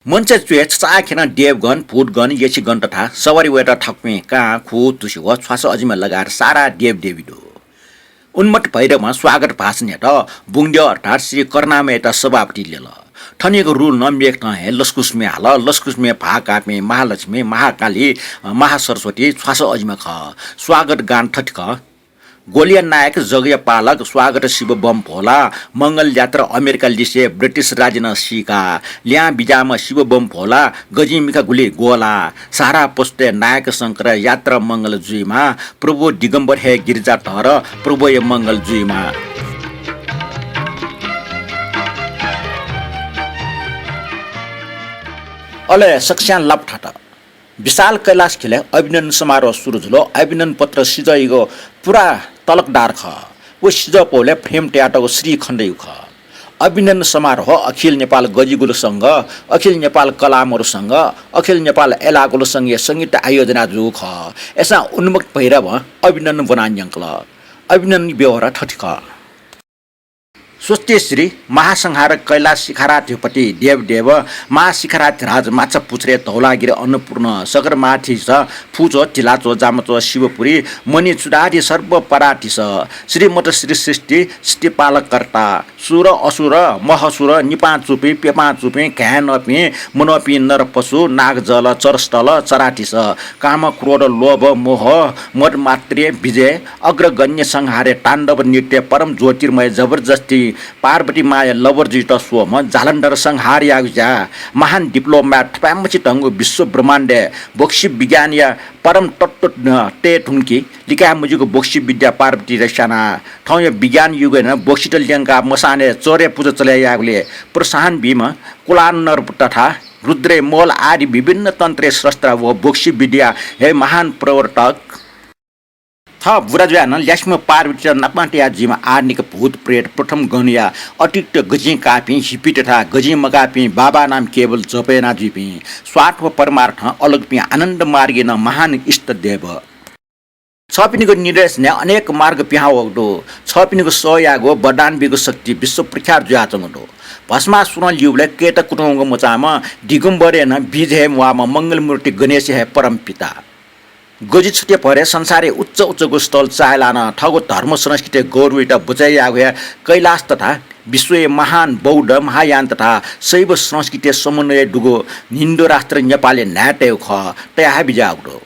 Munche chue cha khena dev gun food gun yechi gun तथा सवारी वेटा ठक्मे कहाँ खु तुसी व छ्वास अजिमा लगाएर सारा देव देवीदो उन्मट भैरवमा स्वागत भाषण हेट बुङ्ग्य अर्थात् श्री कर्णामे एटा सभापति लेल ठनिएको रुल नमेक न हे लस्कुसमे हाल लस्कुसमे भाकामे महालक्ष्मी महाकाली महासरस्वती छ्वास अजिमा ख स्वागत गान ठटक गोलिया नायक जगय पालक स्वागत शिव बम भोला मंगल यात्रा अमेरिका लिसे ब्रिटिश राजन सिका ल्या बिजामा शिव बम भोला गजिमिका गुली गोला सारा पोस्टे नायक शंकर यात्रा मंगल जुइमा प्रभु दिगंबर हे गिरिजा ठहर प्रभु ये मंगल जुइमा अले सक्स्यान लाभ ठाटा विशाल कैलाश खेले अभिनन्दन समारोह सुरु झुलो अभिनन्दन पत्र सिजइगो पुरा तलकदार ख वो सिज पौले फ्रेम ट्याटको श्री खण्डयु ख अभिनन्दन समारोह अखिल नेपाल गजिगुलो संघ अखिल नेपाल कलामहरुसँग अखिल नेपाल एलागुलो संघीय संगीत आयोजना जु ख एसा उन्मुक्त भैरव अभिनन्दन बनान्यङ्कल अभिनन्दन व्यवहार ठठिक स्वस्ति श्री महासंहारक कैलाश शिखराधिपति देवदेव महाशिखराधिराज माछा पुछ्रे धौलागिरी अन्नपूर्ण सगरमाथि छ फुचो टिलाचो जामचो शिवपुरी मणि चुडारी सर्व पराठी छ श्रीमत श्री सृष्टि सृष्टिपालकर्ता सुर असुर महसुर निपा चुपी पेपा चुपी घ्यानपी मनपी नर पशु नाग जल चरस्थल चराठी छ काम क्रोध लोभ मोह मद मात्रे विजय अग्रगण्य संहारे ताण्डव नृत्य परम ज्योतिर्मय जबरजस्ती पार्वती माया लवरजित सोम जालन्धर संहार यागजा महान डिप्लोमेट पामची तंगु विश्व ब्रह्माण्ड बोक्सी विज्ञान या परम तत्व ते ठुङ्की लिका मुजुको बोक्सी विद्या पार्वती रसाना ठाउँ यो विज्ञान युगेन बोक्सी ल्याङ्का मसाने चोरे पूजा चलायागले प्रोत्साहन भीम कुलानर तथा रुद्रे मोल आदि विभिन्न तन्त्रे शस्त्र व बोक्सी विद्या हे महान प्रवर्तक था बुराजुयान ल्यास्म पार्वती नपाटिया जीमा आर्निक भूत प्रेत प्रथम गनिया अटिक्त गजी कापी हिपी तथा गजी मगापी बाबा नाम केवल जपेना जीपी स्वार्थ व परमार्थ अलग पी आनन्द मार्गिन महान इष्ट देव छपिनीको निर्देश ने अनेक मार्ग पिहावडो छपिनीको सहयागो बडानबीको शक्ति विश्व प्रख्यात जुयाचङडो भस्मा सुन लिउले केट कुटुङको मचामा दिगम्बरे न बिजहे मुआमा मंगलमूर्ति गणेश हे परम पिता गोजी छुटे परे संसारे उच्च उच्चको स्थल चाहलान ठगो धर्म संस्कृति गौरवित बुझाइआगो कैलाश तथा विश्व महान बौद्ध महायान तथा शैव संस्कृति समन्वय डुगो हिन्दू राष्ट्र नेपाली नाट्य ख तया बिजाउडो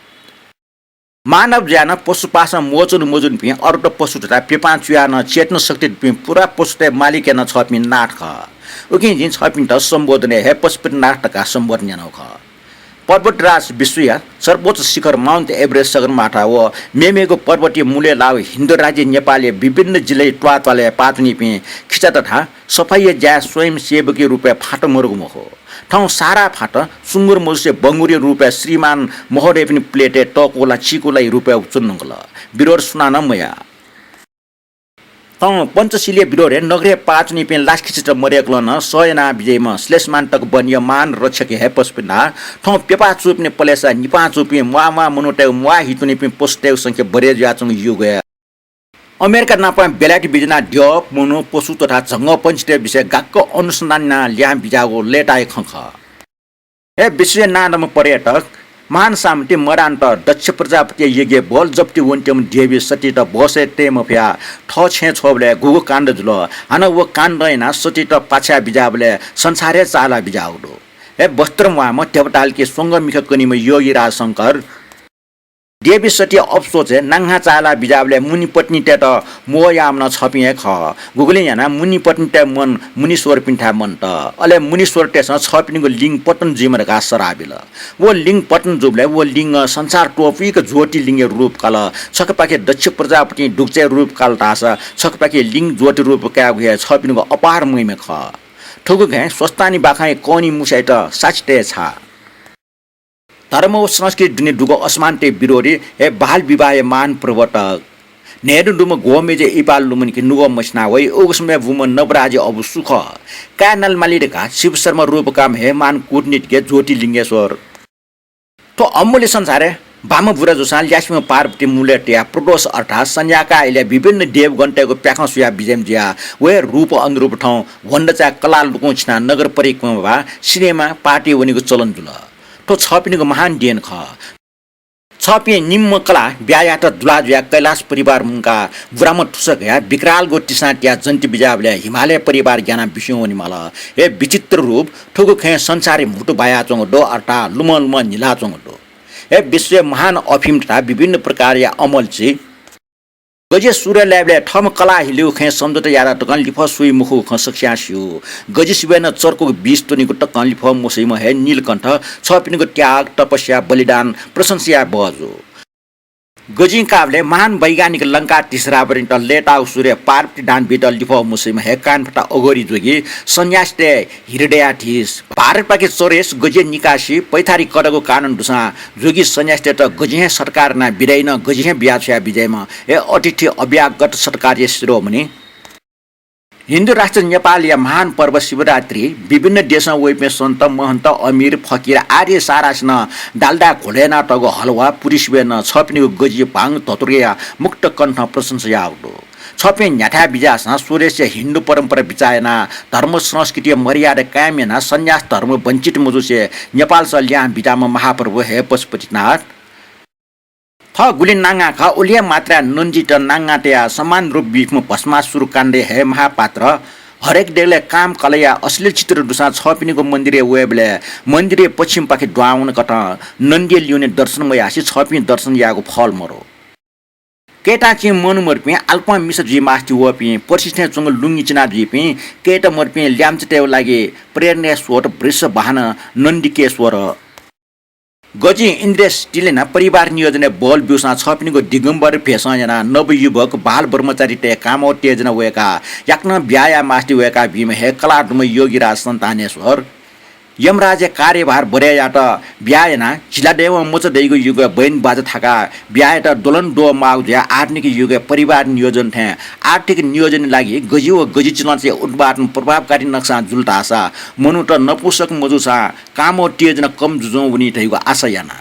मानव ज्यान पशुपास मोचन मोजुन पि अरू पशु तथा पेपा चुयान चेतन शक्ति पि पुरा पशुते मालिकेन छपि नाट ख उकि जिन छपि त सम्बोधन हे पशुपति नाटका सम्बोधन ख पर्वतराज विश्वया सर्वोच्च शिखर माउन्ट एभरेस्ट सगरमाथा व मेमेको पर्वतीय मूल्य लाभ हिन्दू राज्य नेपाली विभिन्न जिल्ला ट्वातले पातनी पि खिचा तथा सफाई ज्या स्वयं सेवकी रूपे फाट मरुगम हो ठाउँ सारा फाट सुँगुर मुसे बङ्गुरी रूपे श्रीमान महोदय पनि प्लेटे टकोला चिकोलाई रूपे चुन्नुगल विरोध सुनान मया तँ पञ्चशीलीय विरोधे नगरे पाचनी पेन लास खिचित मरेक्लन सयना विजयमा श्लेषमान्तक बनिय मान रक्षक हे पस्पिना ठाउँ पेपा चुप्ने पलेसा निपा चुपे मुआ मनुटे मुआ हितुने पे पोस्टेउ संख्या बरे जाचङ युग अमेरिका नापा बेलायती बिजना ड्यप मुनु पशु तथा झङ्ग पञ्चते विषय गाक्क अनुसन्धान ल्या बिजागो लेटाए खख हे विश्व नाम पर्यटक महान सामटे मरान्त दक्ष प्रजापति यज्ञ बल जप्ति वन्त्यम देवी सती त बसे तेमफ्या ठ छे छोबले गुगु काण्ड जुल हान वो काण्ड हैन सती त पाछा बिजाबले संसारे चाला बिजाउडो हे वस्त्रम वाम देवताल के संग मिख कनिम योगी राज शंकर देवी सती अफसोच नाङ्हा चाला बिजाबले मुनि पत्नी त मोयाम न छपिए ख गुगले याना मुनि पत्नी त मन मुनीश्वर पिन्ठा मन त अले मुनीश्वर तेस छपिनीको लिङ पतन जिमर घास सराबिल वो लिङ पतन जुबले वो लिङ संसार टोपीको ज्योति लिङ्गे रूप काल छकपाके दक्ष प्रजापति डुक्चे रूप काल तास छकपाके लिङ ज्योति रूप का गए छपिनीको अपार महिमा ख ठुगु घे स्वस्तानी बाखाइ कोनी मुसाइ त साचते छ धर्म व संस्कृति दुने डुगो असमानते विरोधी हे बाल विवाह मान प्रवर्तक नेहरू डुम गोमेजे इपाल लुमन कि नुगो मसना वै ओगसमे वुमन नवराज अब सुख कानल मालिका शिव शर्मा रूप काम हे मान कूटनीति के ज्योति लिंगेश्वर तो अमूल्य संसारे बाम बुरा जोसान ल्यास्म पार्वती मुलेटिया प्रोडोस अर्थात् संज्ञाका अहिले विभिन्न देव घण्टेको प्याख सुया बिजेम जिया वे रूप अनुरूप ठाउँ वन्डचा कला लुकौँ छिना नगर परिक्रमा भा सिनेमा पार्टी वनीको चलन जुल तो छपिनीको महान डिएन ख छपिए निम्न कला ब्यायात दुलाजुया कैलाश परिवार मुका बुराम ठुसक या विकराल गो टिसाटिया जन्ती बिजाबले हिमालय परिवार ज्ञान विष्णु वनी मल ए विचित्र रूप ठुगु खे संसारी मुटु बाया चोङ डो अर्टा लुम लुम निला चोङ डो ए विश्व महान अफिम तथा विभिन्न प्रकार या अमलची गजे सूर्य ल्याबले ठम कला हिल्यु खे सम्झौता यारा टकन लिफ सुई मुखु ख सक्स्या सिउ गजे सिबेन चर्को बीज तोनीको टकन लिफ मोसैम हे नीलकण्ठ छपिनीको त्याग तपस्या बलिदान प्रशंसा बजो गजिङ काबले महान वैज्ञानिक लङ्का तिसरा परिन्ट लेटा सूर्य पार्वती डान बिटल लिफ मुसैम हे कान फटा अगोरी जोगी सन्यासते हिरडयाठिस भारत पाके चोरेस गजे निकासी पैथारी कडको कानून दुसा जोगी सन्यासते त गजिहे सरकार ना बिराइन गजिहे बियाछया विजयमा ए अतिथि अभ्यागत सरकारी शिरोमणि हिन्दू राष्ट्र नेपाल या महान पर्व शिवरात्रि विभिन्न देशमा वैपे सन्त महन्त अमीर फकीर आर्य सारासन डाल्डा घोलेना टगो हलवा पुरिसबेन छपिनीको गजी पाङ ततुरिया मुक्त कण्ठ प्रशंसा आउटो छपे न्याठा बिजासा सूर्य हिन्दू परम्परा बिचायना धर्म संस्कृति मर्यादा कायमेना सन्यास धर्म वञ्चित मुजुसे नेपाल सल्या बिजामा महापर्व हे पशुपतिनाथ थ गुलिन नाङ्गा ख उलिया मात्रा नन्जिट नाङ्गाटेया समान रूप बिफमा भस्मा सुरु काण्डे हे महापात्र हरेक डेले काम कलया अश्लील चित्र दुसा छपिनीको मन्दिरे वेबले मन्दिरे पश्चिम पाखे ड्वाउन कट नन्दिए लिउने दर्शन मयासी छपिनी दर्शन याको फल मरो केटा चाहिँ मनुमर्पी अल्पा मिस जी मास्टी वपी पर्सिस्ने चुङ लुङ्गी चिना जीपी केटा मर्पी ल्याम्चटेव लागि प्रेरणा स्वर वृष वाहन नन्दिकेश्वर गजी इन्द्रेश टिलेना परिवार नियोजन बल बिउसा छपिनीको दिगम्बर फेसना नवयुवक बाल ब्रह्मचारी टे काम तेजना वेका याक्न ब्याया मास्टी वेका भीम हे कलाडम योगीराज सन्तानेश्वर यमराजे कार्यभार बर्यायाट ब्यायना झिलादेव मोचदैको युग बैन बाज थाका ब्यायट दोलन डो माउज्या आर्थिक युग परिवार नियोजन थे आर्थिक नियोजन लागि गजी व गजी चलन उत्पादन प्रभावकारी नक्सा जुल्टासा मनुट नपुसक मजुसा कामो तेजना कम जुजौ उनी थैको आशयाना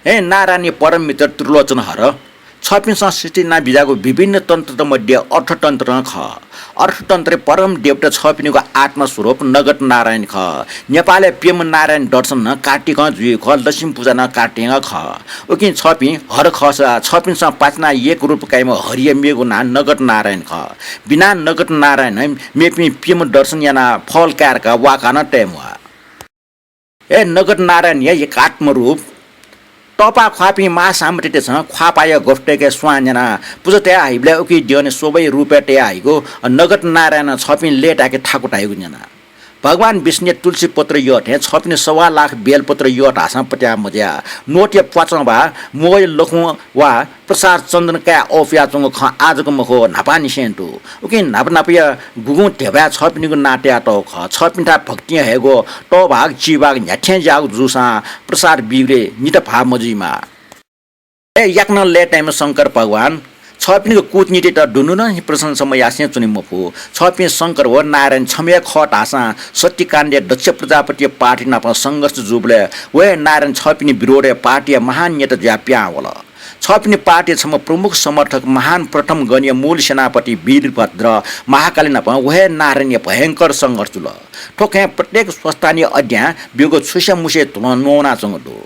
हे नारायणी परम मित्र त्रिलोचन हर छपिन संस्कृति ना बिजाको विभिन्न तन्त्र मध्ये अर्थतन्त्र ख अर्थतन्त्र परम देवता छपिनीको आत्मस्वरूप नगद नारायण ख नेपालले प्रेम नारायण दर्शन न कार्तिक जुइ ख लक्ष्मी पूजा न कार्तिक ख उकि छपि हर खस छपिन स पाचना एक रूप काइम हरिय मेगु ना नगद नारायण ख बिना नगद नारायण मेपि प्रेम दर्शन याना फल कारका वाकान टेमवा ए नगद नारायण या एक आत्मरूप टपा ख्वापी मा सामृतेछ ख्वापाय गोफ्टेके स्वान्जना पुजते आइबले उकि दिउने सोबै रुपेटे आइगो नगद नारायण छपिन लेटाके ठाकुटाइगु जना भगवान विष्णु तुलसी पत्र यट हे छपिन 1.25 लाख बेलपत्र यट हासा पट्या मज्या नोट पाचवा मोय लखु वा प्रसाद चन्दन का ओफिया चंग ख आजको मखो नापानी सेन्टु उकि नापनापिया गुगु टेबा छपिनीको नाट्या त ख छपिनटा भक्ति हेगो तो भाग जीवाग न्याठ्या जाग जुसा प्रसाद बिग्रे नित भा मजिमा ए याक्न ले टाइम शंकर भगवान छपिनीको कूटनीति त डुनु न प्रशंसम यासे चुनि मफु छपि शंकर हो नारायण छमे खट आसा सत्यकाण्ड दक्ष प्रजापति पार्टी नाप संघर्ष जुबले वे नारायण छपिनी विरोध पार्टी महान नेता ज्याप्या होला छपिनी पार्टी छम प्रमुख समर्थक महान प्रथम गणीय मूल सेनापति वीरभद्र महाकाली नाप वे नारायण भयंकर संघर्ष जुल ठोके प्रत्येक स्वस्थानीय अध्या बिगो छुसे मुसे तुन नोना चंगदो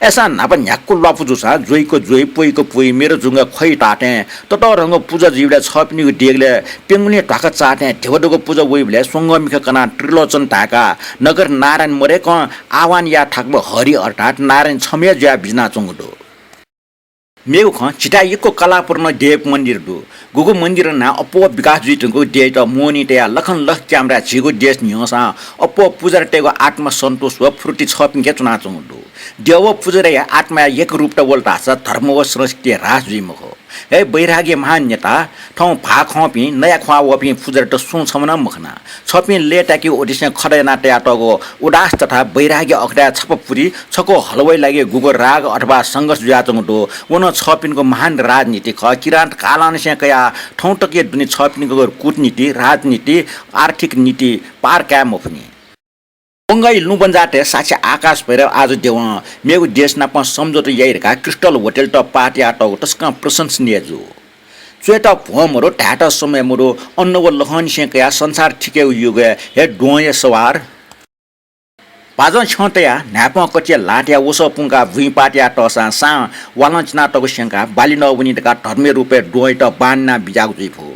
ऐसा नाप न्याक्कु लपुजुसा जोइको जोइ पोइको पोइ मेरो जुंग खै टाटे तत रंग पूजा जीवले छपिनीको डेगले पेंगुनी ढाका चाटे ढेवडको पूजा वइबले संगमिक कना त्रिलोचन ढाका नगर नारायण मरेक आवान या ठाकब हरि अर्थात नारायण छमे ज्या बिजना चंगदो मेउ ख छिटाइको कलापूर्ण देव मन्दिर दु गुगु मन्दिर ना अपो विकास जितको देत मोनी ते लखन लख क्यामेरा छिगु देश नियसा अपो पूजा टेगो आत्म सन्तोष व फ्रुटी छपिन के चुना चंगदो देव पूजरे आत्मा एक रूप त वल्टा छ धर्म व संस्कृति राज जिमको हे बैरागी महान नेता ठौ भा खपि नया ख्वा वपि फुजर त सु छमना मखना छपि लेटाकी ओडिसे खडैना ट्याटगो उदास तथा बैरागी अखडा छपपुरी छको हलवै लागि गुगो राग अथवा संघर्ष जाचंगो वन छपिनको महान राजनीति ख किरांत कालानसे कया ठौ टके दुनि छपिनको कूटनीति राजनीति आर्थिक नीति पार क्या मफनी पंगाई लुबन्जाटे साक्षी आकाश भएर आज देव मेगु देश नाप सम्झौता याइरहेका क्रिस्टल होटेल त पार्टी आटो तस्का प्रशंसनीय जो चुएट भोमरो ढाटा समय मरो अन्नव लहन सेकया संसार ठिकै युग हे डोय सवार पाजन छतया न्याप कचिया लाट्या ओस पुंगा भुइ पाट्या टसा सा वालचना टको सेंका बाली नवनिका धर्मे रूपे डोय त बान्ना बिजागु जुइफो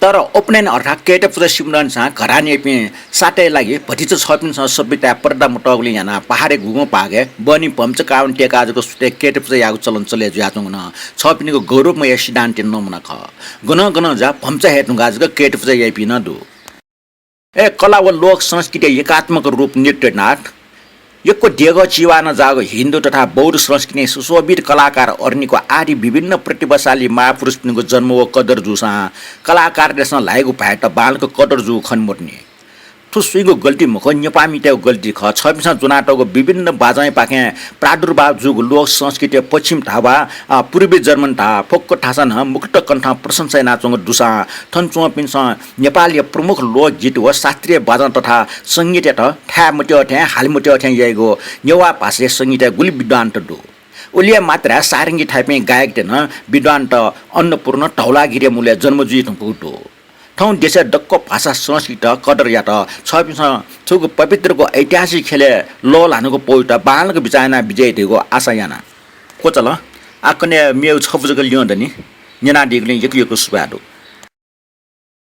तर ओपनेन अर्थात केटे पुरा सिमरन सा घरानी पे साटै लागि भटिच छपिन सा सभ्यता पर्दा मटगले याना पहाडे गुगो पागे बनी पम्च काउन टेका आजको सुटे केटे पुरा यागु चलन चले जुयाचंग न छपिनको गौरवमय सिद्धान्त नमुना ख गन गन जा पम्च हेटु गाजको केटे पुरा यापि न दु ए कला व लोक संस्कृति एकात्मक रूप नृत्य नाट यको डेगो चिवान जागो हिन्दू तथा बौद्ध संस्कृति सुशोभित कलाकार अर्नीको आदि विभिन्न प्रतिभाशाली महापुरुष पिनको जन्म व कदर जुसा कलाकारले सँग लागेको भए त बालको कदर जु खनमोट्ने ठुसुइको गल्ती मुख नेपामी त्यो गल्ती ख छपिसा जुनाटोको विभिन्न बाजाइ पाखे प्रादुर्भाव जुग लोक संस्कृति पश्चिम ढाबा पूर्वी जर्मन ढा फोक्को ठासन मुक्त कण्ठ प्रशंसा नाचोङ दुसा थन्चुवा पिन्स नेपाली प्रमुख लोक गीत व शास्त्रीय बाजा तथा संगीत त ठ्या मुट्यो ठ्या हाल मुट्यो ठ्या याइगो नेवा भाषा संगीत गुली विद्वान त दु उलिया मात्रा सारङ्गी थाइपे गायक देन विद्वान त अन्नपूर्ण ढौलागिरी मूल्य जन्मजुइत पुटो ठाउँ देश डक्क भाषा संस्कृत कदर या त छपिस छुको पवित्रको ऐतिहासिक खेले लोल हानुको पोइट बालको बिचायना विजय दिएको आशा याना कोचल आकने मेउ छपुजको लिउँदनी नेना दिगले यकिएको सुबादो